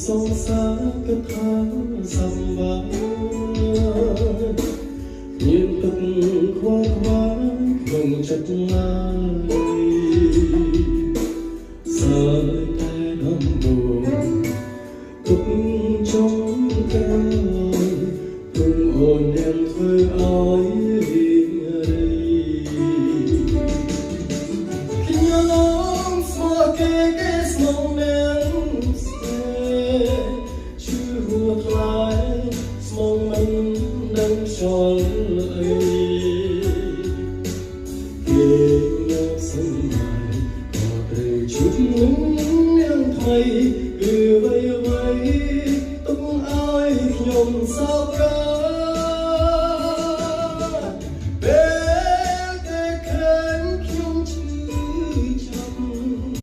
សងសាគិតថាសម្បាមានទឹកខ្វល់ខ្វាយក្នុងចិត្តណាយសើតែដំបូងទុកចុងក្រោយគុំអូនยังធ្វើឲ្យរីករាយខ្ញុំស្មោះគេស្មោះមានស្នេហ៍ឈឺហួរខ្លាយស្មោះមិនដឹងខ្យល់អីគេយកសម្ដែងក៏ត្រូវជួបនឹងយ៉ាងថ្មីគឺអ្វីទុកឲ្យខ្ញុំសោក